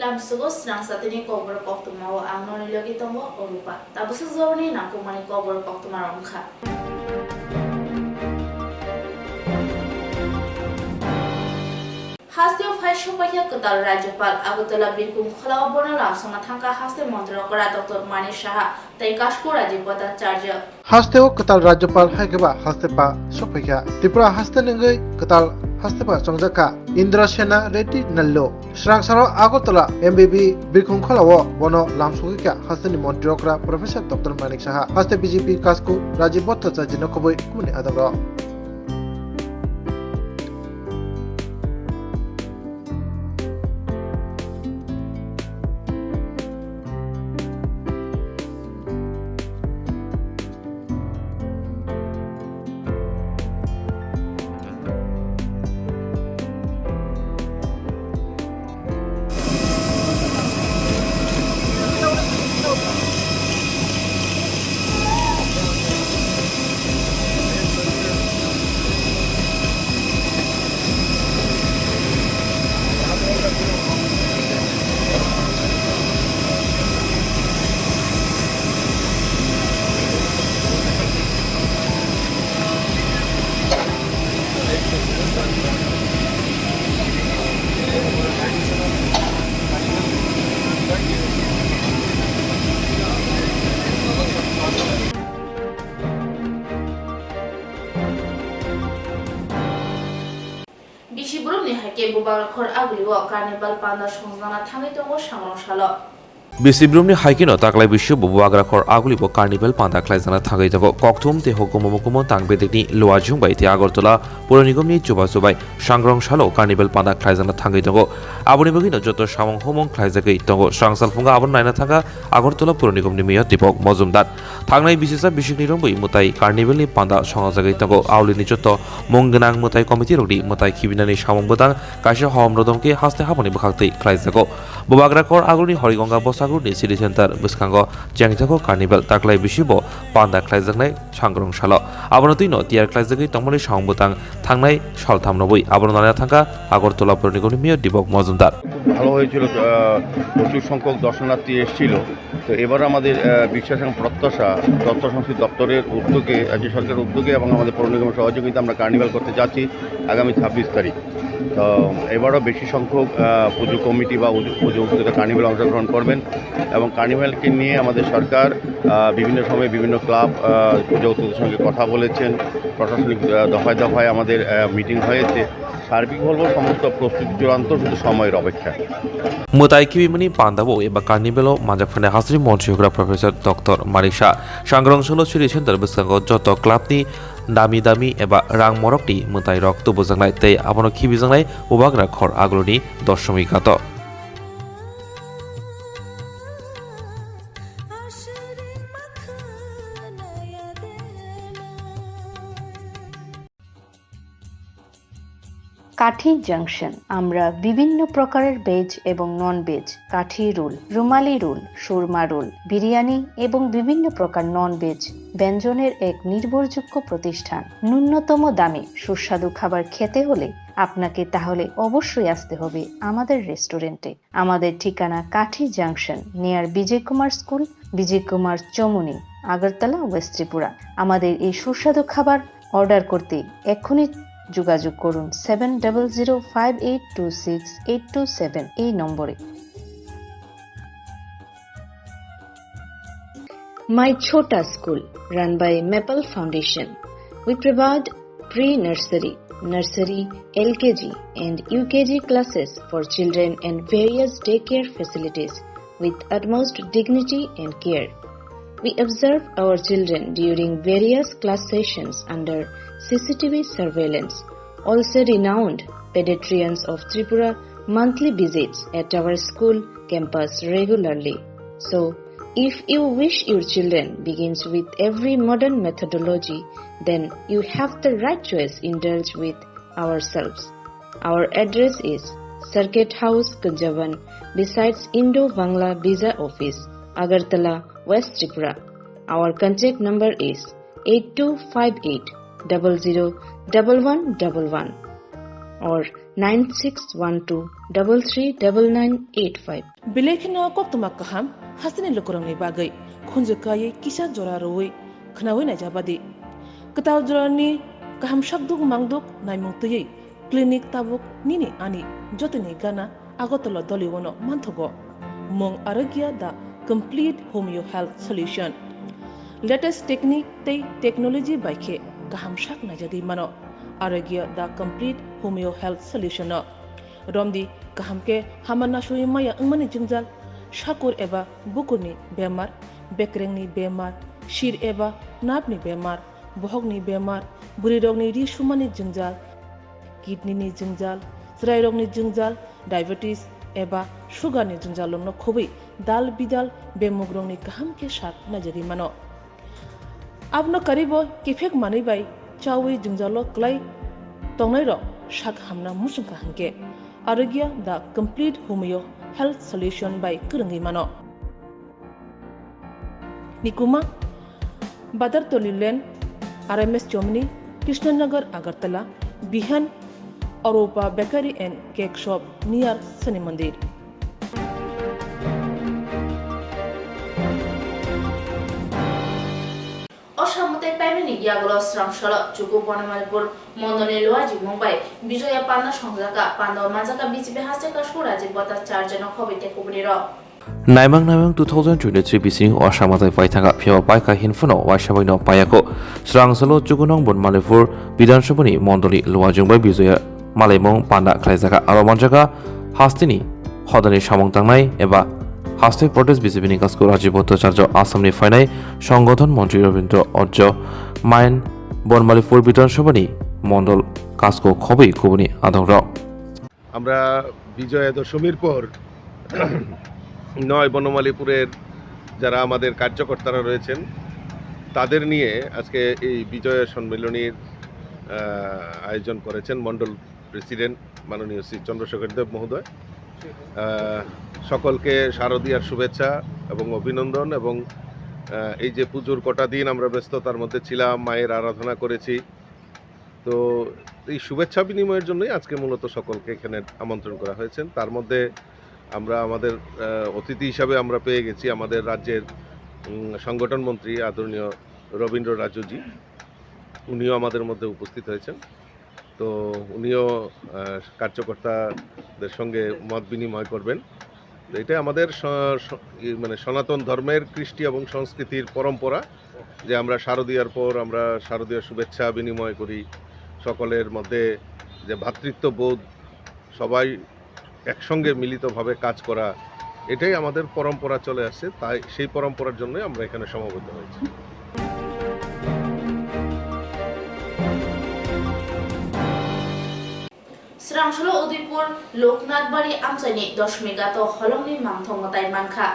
Lamsugo Swrangchati ni Kokborok Koktwma o ang nonilyogi tongo orupa. Tapos sa zone ni nakumani Kokborok Koktwma rongkha. Haste of High Shopaya Katal Rajapal Agutala Bikum Khala Bonala Samatanka Haste Montrokora Dr. Mani Shaha Taikashko Rajipata Charger. Haste o Katal Rajapal Hagaba Hastepa Shopaya Tripura Hastenengai Katal Hastepa Songjaka Indra Sena Reddy Nallo Swrangchati Agotala MBB Bikum Khalawo Bono Lamsugika Hasteni Montrokra Professor Dr. Mani Shaha Haste BJP Kasku Rajibota Jinokoboi Kuni Adaro Bishibrum ni hake bubal khor agliwo carnival panda songjana thangai tongo Swrangchati. Bisibrumni haikino taklai bishu bubuagrakhor agulibo carnival panda khlaijana thagai jago Koktwma te hokumo tangbedekni loajung bai te Agartala Puronigomni chubai Swrangchati carnival panda khlaijana thagai jago aboni bogino joto samong homong khlaijagai tongo Swrangchati funga abon naina thanga Agartala Puronigomni mayor Dipok Mojumdar thangnai bisisa bishikni rongbai mutai carnival ni panda songajagai tongo aulini joto monggenang mutai committee rogni mutai khibinani samong bodang kaisa hom rodomke haste haboni bukhaktei khlaijago bubuagrakhor agulni Horigonga Sagur City Center Buskango Jangjago Carnival Taklai Bishibo Panda Klaijaknai Swrangchati Abonotino Tiar Klaijagi Tongmoni Songbutang Thangnai Solthamnoboi Abonana Thanga Agartala Puronigomni Mayor Dipok Mojumdar ভালো হয়েছিল প্রচুর সংখ্যক দর্শনার্থী এসেছিল তো এবার আমাদের বিশ্বাস এবং প্রত্যাশা তথ্য সংস্কৃতি দপ্তরের উদ্যোগে রাজ্য সরকারের উদ্যোগে এবং আমাদের পৌর নিগমের সহযোগিতা আমরা কার্নিভাল করতে যাচ্ছি আগামী 26 তারিখ তো এবারও বেশি সংখ্যক পুজো কমিটি বা পুজো উদ্যোগে কার্নিভাল অংশগ্রহণ করবেন এবং কার্নিভালকে নিয়ে আমাদের সরকার বিভিন্ন সময়ে বিভিন্ন ক্লাব পুজো উদ্যোগের সঙ্গে কথা বলেছেন প্রশাসনিক দফায় দফায় আমাদের মিটিং হয়েছে সার্বিক বলবো সমস্ত প্রস্তুতি চূড়ান্ত শুধু সময়ের অপেক্ষা Mutai Kibimani Pandavo Eba Carnivalo Majakfane Hasri Montrokra Professor Dr. Mani Shaha Swrangchati City Center Buskango Joto Clubni Dami Eba Rang Morokni Mutai Rok Tu Bujangnai Tei Abono Kibijangnai Bubuagrakhor Aguloni Doshmi Gato কাঠি junction আমরা বিভিন্ন প্রকারের veg এবং non veg কাঠি role রুমালি role Surma role biryani এবং বিভিন্ন প্রকার non veg ব্যঞ্জনের এক নির্ভরযোগ্য প্রতিষ্ঠান ন্যূনতম দামে সুস্বাদু খাবার খেতে হলে আপনাকে তাহলে অবশ্যই আসতে হবে আমাদের রেস্টুরেন্টে আমাদের ঠিকানা কাঠি জাংশন নিয়ার বিজয় কুমার স্কুল বিজয় কুমার চমুনি আগরতলা ওয়েস্ট ত্রিপুরা আমাদের এই সুস্বাদু খাবার অর্ডার করতে এক্ষুনি যোগাযোগ করুন 7005826827 এই নম্বরে My Chota School run by Maple Foundation we provide pre-nursery nursery LKG and UKG classes for children and various daycare facilities with utmost dignity and care. We observe our children during various class sessions under CCTV surveillance. Also renowned pediatricians of Tripura monthly visits at our school campus regularly. So, if you wish your children begins with every modern methodology, then you have the right choice indulge with ourselves. Our address is Circuit House, Kunjavan, besides Indo-Bangla Visa Office, Agartala, West Tripura. Our contact number is 8258 001111 or 9612339985. Bilekino Koktwma kaham hasini lukurangni bagai khunjukai kisa jora roi khnawi na jabadi ketal jorani kaham shakduk mangduk naimungtui klinik tabuk nini ani jotini gana agotolo doliwono manthogo mong aragya the complete homeo health solution latest technique tei technology baikhe kaham shak na jadi mano aragya the complete homeo health solution no romdi kahamke hamana shui maya angmani jingjal shakur eba bukurni bemar bekrengni bemar shir eba napni bemar bohogni bemar buri rogni ri shumani jingjal kidney ni jingjal srai rogni jingjal diabetes eba sugar ni jingjal lomno khobai dal bidal bemugrongni kahamke shak najari mano abno karibo kifek mani bai chawi jingjalo klai tongnai ro shak hamna musungka hanke Aragya the complete homeo health solution by Kurangi Mano. Nikuma Badar Tolilen RMS Germany Krishnanagar Agartala Bihan Europa Bakery and Cake Shop near Sani Mandir. অসামতে পাইমেনি গিয়াগুলো শ্রাংশল চুকু বনমালপুর মন্দনে লোয়াজি Mumbai Bijoya পান্না সংজাকা পান্দ মাজাকা বিচিবে হাসে কাশকুরা যে বতা চারজন খবিতে কুবনির Naimang 2023 bising Osamatai Paitanga Pio Paika Hinfuno Washabino Payako Srangsalo Chugunong Bon Malipur Bidan Shubani Mondoli Luajungbai Bizoya Malemong Panda Klaizaka Aramanjaka Hastini Hodani Shamong Tangnai Eba Haste Protest Bisibini Kasko Rajiboto Charjo Asamni Fainai Songgothon Mantri Robindro Orjo Main Bon Malipur Bidan Shubani Mondol Kasko Khobi Kubuni Adongro আমরা বিজয়া দশমীর পর নয় বনমালীপুরের যারা আমাদের কার্যকর্তারা রয়েছেন তাদের নিয়ে আজকে এই বিজয়া সম্মেলনীর আয়োজন করেছেন মণ্ডল প্রেসিডেন্ট মাননীয় শ্রী চন্দ্রশেখর দেব মহোদয়। সকলকে শারদীয়ার শুভেচ্ছা এবং অভিনন্দন এবং এই যে পুজোর কটা দিন আমরা ব্যস্ততার মধ্যে ছিলাম, মায়ের আরাধনা করেছি, তো এই শুভেচ্ছা বিনিময়ের জন্যই আজকে মূলত সকলকে এখানে আমন্ত্রণ করা হয়েছে। তার মধ্যে আমরা আমাদের অতিথি হিসাবে আমরা পেয়ে গেছি আমাদের রাজ্যের সংগঠন মন্ত্রী আদরণীয় রবীন্দ্র রাজুজি, উনিও আমাদের মধ্যে উপস্থিত হয়েছেন। তো উনিও কার্যকর্তাদের সঙ্গে মত বিনিময় করবেন। তো এটা আমাদের মানে সনাতন ধর্মের কৃষ্টি এবং সংস্কৃতির পরম্পরা যে আমরা শারদীয়ার পর আমরা শারদীয় শুভেচ্ছা বিনিময় করি, সকলের মধ্যে যে ভ্রাতৃত্ববোধ, সবাই একসঙ্গে মিলিতভাবে কাজ করা, এটাই আমাদের পরম্পরা চলে আসছে। তাই সেই পরম্পরার জন্যই আমরা এখানে সমবেত হয়েছি। শ্রাংশল উদয়পুর লোকনাথ বাড়ি আমসাইনি দশমিগাত হলংনি মাংথংতাই মানখা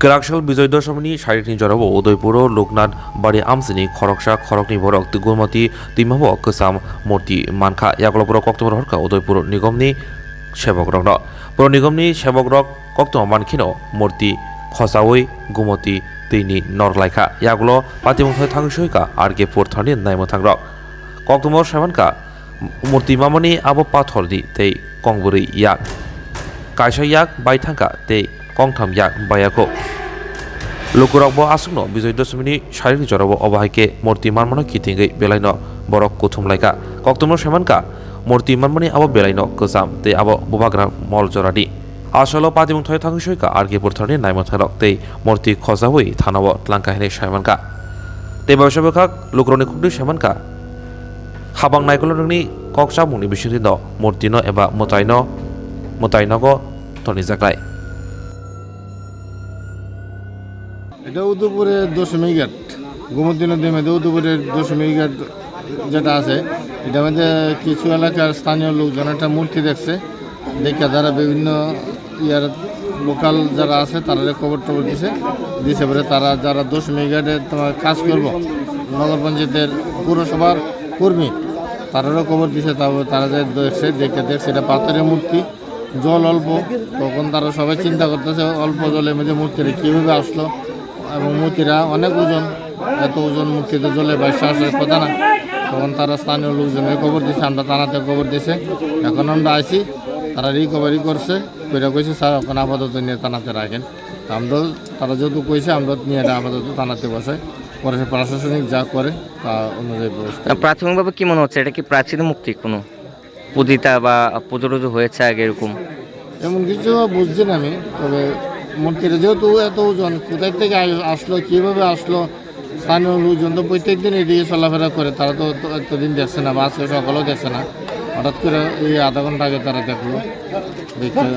Kerakshal Bijoy Dashami Sharitni Jorabo Udaipuro Loknath Bari Amsini Khoroksa Khorokni Borok Tugumati Timabo Kusam Murti Manka Yaglopuro Koktwma Horka Udaipuro Nigomni Shebogrok Puro Nigomni Shebogrok Koktwma Mankino Murti Khosawi Gumoti Tini Norlaika Yaglo Patimukha Thangsoika Arge Porthani Naimotangrok Koktwma Shamanka Murti Mamani Abo Pathordi Tei Kongburi Yak Kaisha Yak Baitangka Tei Kongtham Yak Bayako Lukurokbo Asungno Bijoy Dashami Sharini Jorabo Obahaike Murti Marmano Kitingai Belaino Borok Kuthum Laika Koktwma Shamanka Murti Marmani Abo Belaino Kusam Te Abo Bubagra Mol Joradi Asolo Patimung Thoy Thangsoika Arge Porthani Naimotharok Te Murti Khosawi Thanawo Tlangkahine Shamanka Te Bawshabakak Lukroni Kukdi Shamanka Habang Naikoloni Koksamuni Bishirindo Murtino Eba Mutainogo Toni Zaklai এটা উদয়পুরের দশমী ঘাট, গোমতী নদীর মধ্যে উদয়পুরের দশমী ঘাট যেটা আছে, এটার মধ্যে কিছু এলাকার স্থানীয় লোকজন একটা মূর্তি দেখছে, দেখে যারা বিভিন্ন ইয়ার লোকাল যারা আছে তারা খবর টবর দিছে পরে তারা যারা দশমী ঘাটে তোমার কাজ করব নগর পঞ্চায়েতের পুরসভার কর্মী তারারও খবর দিছে, তারপর তারা যে দেখছে এটা পাথরের মূর্তি, জল অল্প, তখন তারা সবাই চিন্তা করতেছে অল্প জলের মধ্যে মূর্তিটা কীভাবে আসলো, এবং মূর্তিরা অনেক ওজন, এত ওজন মূর্তিতে জলে বাইশে আসার কথা না, তখন তারা স্থানীয় লোকজনের খবর দিয়েছে, আমরা থানাতে খবর দিয়েছে। এখন আমরা আইছি, তারা রিকভারি করছে, কইরা কইছে স্যার এখন আপাতত নিয়ে থানাতে রাখেন। আমরা তারা যেহেতু কইছে আমরা নিয়ে আপাতত থানাতে বসাই, পরে প্রশাসনিক যা করে তা অনুযায়ী ব্যবস্থা। প্রাথমিকভাবে কি মনে হচ্ছে, এটা কি প্রাচীন মুক্তি কোনো পূজিতা বা পুজো টুজো হয়েছে আগে এরকম? এমন কিছু বুঝছি না আমি, তবে মূর্তিটা যেহেতু এত ওজন, কোথায় থেকে আসলো, কীভাবে আসলো, স্থানীয় লোকজন তো প্রত্যেক দিন এদিকে চলাফেরা করে, তারা তো এতদিন দেখছে না বা আজকে সকালেও দেখছে না। হঠাৎ করে এই আধা ঘন্টা আগে তারা দেখলো, দেখে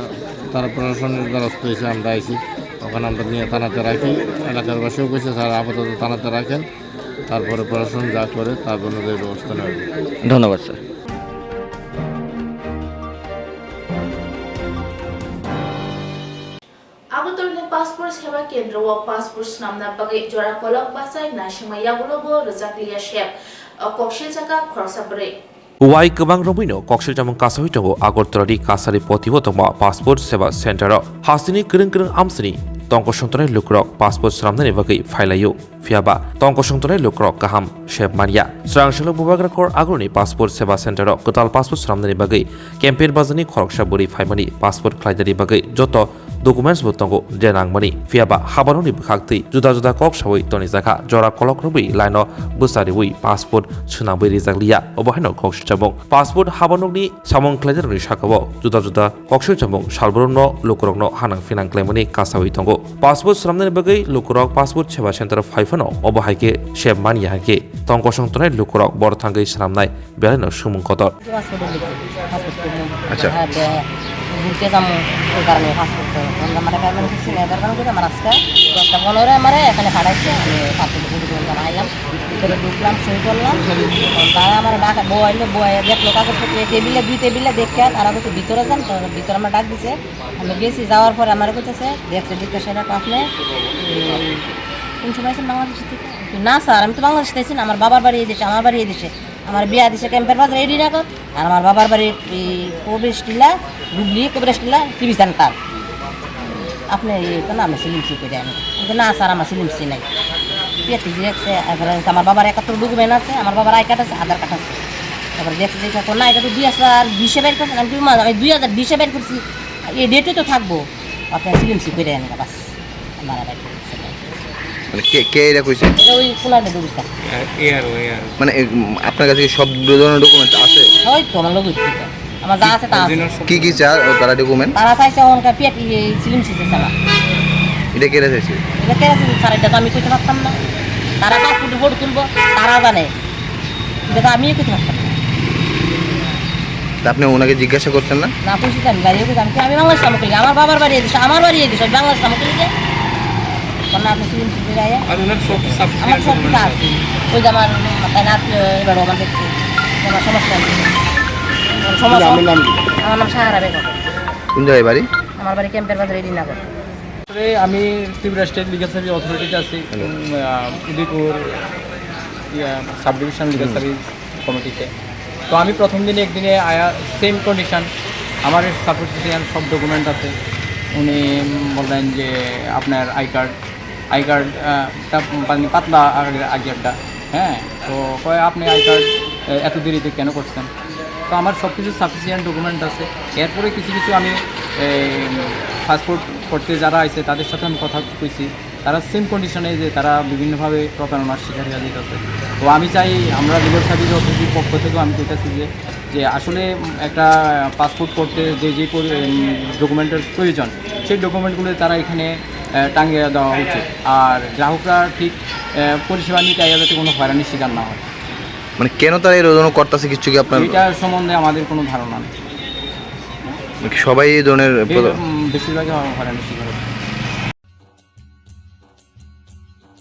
তারা প্রশাসনের দ্বারস্থ হয়েছে, আমরা আইছি। তখন আমরা নিয়ে থানাতে রাখি, এলাকার বাসীও কইছে স্যার আপাতত থানাতে রাখেন, তারপরে প্রশাসন যা করে তার অনুযায়ী ব্যবস্থা নেবে। ধন্যবাদ স্যার। আগরতলা পাসপোর্ট সেবা কেন্দ্র ও পাসপোর্ট নামনা বাগে জোড়া কলক বাসাই নাসিমা ইয়াগুলোবো রজাকলিয়া শেপ কক্সিলজাকা খরসাবরে ওয়াই गोबां रमैनो कक्सिलजामं कासावै दङ आगरतलानि कासारि पथिबो दङ पासपोर्ट सेवा सेन्टाराव हासिनि गोरों गोरों आमसिनि तंकसंतनाय लुक्रक पासपोर्ट खालामनायनि बागै फायलायो फियाबा तंकसंतनाय लुक्रक गाहाम शेब मानिया स्रांसल बुबाग्रा कर आगरनि पासपोर्ट सेवा सेन्टाराव गोदाल पासपोर्ट खालामनायनि बागै केम्पेन बाजारनि खरकसा बोरै फायमानि पासपोर्ट खालायनायनि बागै जत डकुमेन्ट्स बोतंगो देनांगमानि फियाबा हाबाननि बखागतै जुदा जुदा कक सावै तनि जाखा जरा कलक रबै लाइनो बुसारिवै पासपोर्ट सोनाबै रिजागलिया अबहायनो कक्सिलजामं पासपोर्ट हाबाननि सामं खालायनायनि साकाव जुदा जुदा कक्सिलजामं सालबरनो लुक्रकनो हानां फिनां क्लेमनि कासावै दंगो पासपोर्ट खालामनायनि बागै लुक्रक पासपोर्ट सेवा सेन्टार फाइफानो अबहायके शेब मानियाके तंकसंतनाय लुक्रक बरथांगै सामनाय बेलायनो सुमुं कदर আচ্ছা ঘুরতে যাবো ওই কারণে পাসপোর্ট আমার পেমেন্ট করছি না, এবার কারণ করে আমার আজকে 10টা 15 আমার এখানে পাঠাইছে। আমি পাসপোর্ট করে আইলাম, ভিতরে ঢুকলাম, সই করলাম। তারা আমার ডাকা বইলো, বই দেখলো কাগজপত্র টেবিলে 2 টেবিলে দেখে তারা বলছে ভিতরে যান। তো ভিতরে আমার ডাক দিছে, আমি গেছি। যাওয়ার পরে আমার বলতেছে দেখছে জিজ্ঞাসা আপনি কোন সময় আছেন বাংলাদেশ থেকে? না স্যার আমি তো বাংলাদেশ থেকে না, আমার বাবার বাড়ি এই দেশে, আমার বাড়ি এই দেশে, আমার বিয়া দিছে ক্যাম্পের বাজার এডি রাখত। আর আমার বাবার বাড়ি প্রবেশ টিলা ডুবলি প্রবেশ টিলা টিভি সেন্টার। আপনি তো না আমি সিলিমসি করে আমি না স্যার আমার সিলিমসি নাই। আমার বাবার 71 ডকুমেন্ট আছে, আমার বাবার আই কার্ড আছে, আধার কার্ড আছে। তারপরে দেখতে দেখে না এটা তো 2020 বের করছেন। আমি 2020 বের করছি, এই ডেটে তো থাকবো। আপনার সিলিমসি করে আনি বাস আমার বাড়ি কে এটা কইছে? এটা ওই কোলানে ডুবিছে। মানে আপনার কাছে সব ধরনের ডকুমেন্ট আছে? ওই তো আমার লোক আমার যা আছে তা আছে। কি কি তারা ডকুমেন্ট? তারা চাইছে ওনকার পেট সিলিমসি চাইছে না। এটা কে চাইছে? এটা কে চাইছে স্যার? এটা তো আমি কইতে পারতাম না। তারা পাসপোর্টে ফটো তুলবো, তারা জানে। এটা তো আমিও কইতে পারতাম না। তা আপনি ওনাকে জিজ্ঞাসা করছেন না? না কইছি তো আমি বাইরে কইতাম কি আমি বাংলাদেশ সামনে করি, আমার বাবার বাড়ি এদিকে, আমার বাড়ি এদিকে, বাংলাদেশ সামনে করি যে না আপনি সিলিমসি করে আয়া। আমার সব কিছু আছে। ওই যে আমার মাথায় নাচ এবার আমার দেখছি আমার সমস্যা নেই। আমার নাম সাহারা বেগম। কোন জায়গায় বাড়ি? আমার বাড়ি ক্যাম্পের বাজার এডিনগর। আমি ত্রিপুরা স্টেট লিগাল সার্ভিস অথরিটিতে আছি, Udaipur sub division legal service কমিটিতে। তো আমি প্রথম দিনে একদিনে আয়া সেম কন্ডিশন, আমার সাপোর্টিশন সব ডকুমেন্ট আছে। উনি বললেন যে আপনার আই কার্ডটা পাতলা আগেরটা, হ্যাঁ। তো কয় আপনি আই কার্ড এত দেরিতে কেন করছেন? তো আমার সব কিছু সাফিসিয়েন্ট ডকুমেন্ট আছে। এরপরে কিছু কিছু আমি পাসপোর্ট করতে যারা আছে তাদের সাথে আমি কথা কইছি, তারা সেম কন্ডিশনে যে তারা বিভিন্নভাবে প্রতারণার শিকার হয়ে যেতেছে। তো আমি চাই আমরা লিগাল সার্ভিস অথরিটির পক্ষ থেকেও আমি কইতেছি যে আসলে একটা পাসপোর্ট করতে যে ডকুমেন্টের প্রয়োজন সেই ডকুমেন্টগুলো তারা এখানে টাঙিয়ে দেওয়া উচিত। আর গ্রাহকরা ঠিক পরিষেবা নিতে যাতে কোনো হয়রানির শিকার না হয়। মানে কেন তারা এই ধরনের করতেছে কিছু কি আপনার এটা সম্বন্ধে আমাদের কোনো ধারণা নেই। সবাই এই ধরনের বেশিরভাগই হয়রানির শিকার হচ্ছে।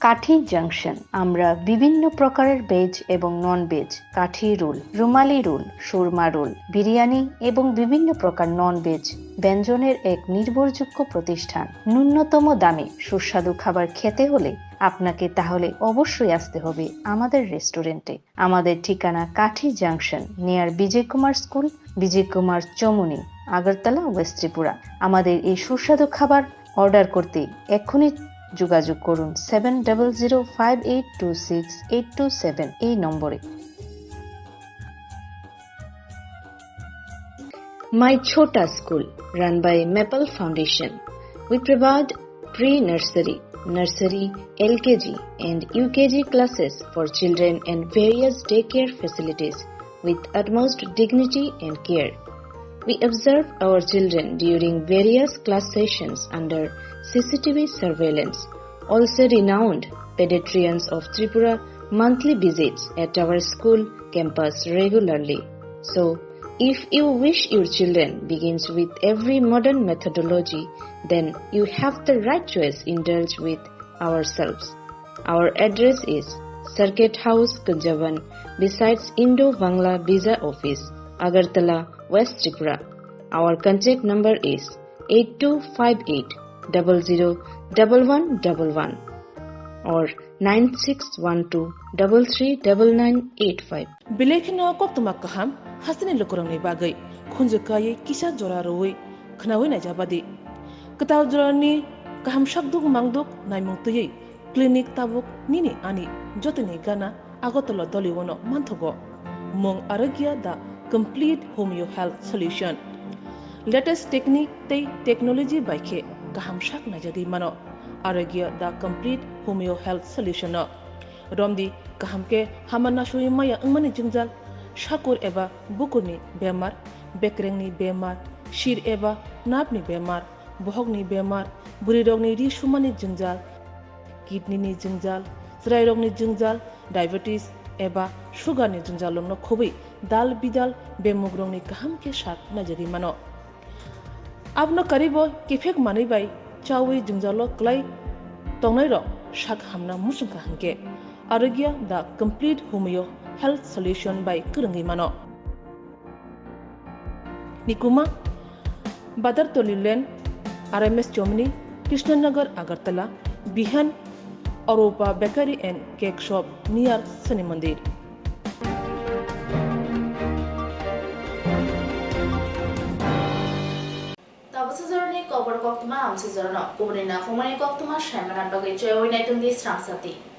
কাঠি জাংশন আমরা বিভিন্ন প্রকারের ভেজ এবং নন ভেজ, কাঠি রোল, রুমালি রোল, সুরমা রোল, বিরিয়ানি এবং বিভিন্ন প্রকার নন ভেজ ব্যঞ্জনের এক নির্ভরযোগ্য প্রতিষ্ঠান। ন্যূনতম দামে সুস্বাদু খাবার খেতে হলে আপনাকে তাহলে অবশ্যই আসতে হবে আমাদের রেস্টুরেন্টে। আমাদের ঠিকানা কাঠি জাংশন নিয়ার বিজয় কুমার স্কুল, বিজয় কুমার চমুনি, আগরতলা, ওয়েস্ট ত্রিপুরা। আমাদের এই সুস্বাদু খাবার অর্ডার করতে এক্ষুনি যোগাযোগ করুন 7005826827 এই নম্বরে। My Chota School, run by Maple Foundation. We provide pre-nursery, nursery, LKG and UKG classes for children and various daycare facilities with utmost dignity and care. We observe our children during various class sessions under CCTV surveillance. Also renowned pediatricians of Tripura monthly visits at our school campus regularly. So, if you wish your children begins with every modern methodology, then you have the right choice indulge with ourselves. Our address is Circuit House, Kunjavan, besides Indo-Bangla Visa Office, Agartala, West Tripura. Our contact number is 8258 001111 or 9612 339985. Bilekino Koktwma kaham hasini lokorongni bagai khunjukai kisa joraroi khnawi na jabadi kataw jorani kaham shakduk mangduk naimungtui clinic tabuk nini ani jotini gana agotolo doliwono manthogo mong aragya the complete homeo health solution latest technique tei technology baikhe kaham shak na jadi mano aragya the complete homeo health solution romdi kahamke hamana shui maya angmani jingjal shakur eba bukurni bemar bekrengni bemar shir eba napni bemar bohogni bemar burirogni ri shumani jingjal kidney ni jingjal srairogni jingjal diabetes eba sugar ni jingjal no khobi dal bidal bemugrongni kahamke shak najari mano abno karibo kifek mani bai chawi jingjalo klai tongnai ro shak hamna musungka hanke Aragya the complete homeo health solution by Kurangi Mano. Nikuma Badar Tolilen RMS Germany, Krishnanagar Agartala, Bihan Europa Bakery and Cake Shop near Sani Mandir. Koktwma Koktwma Koktwma Swrangchati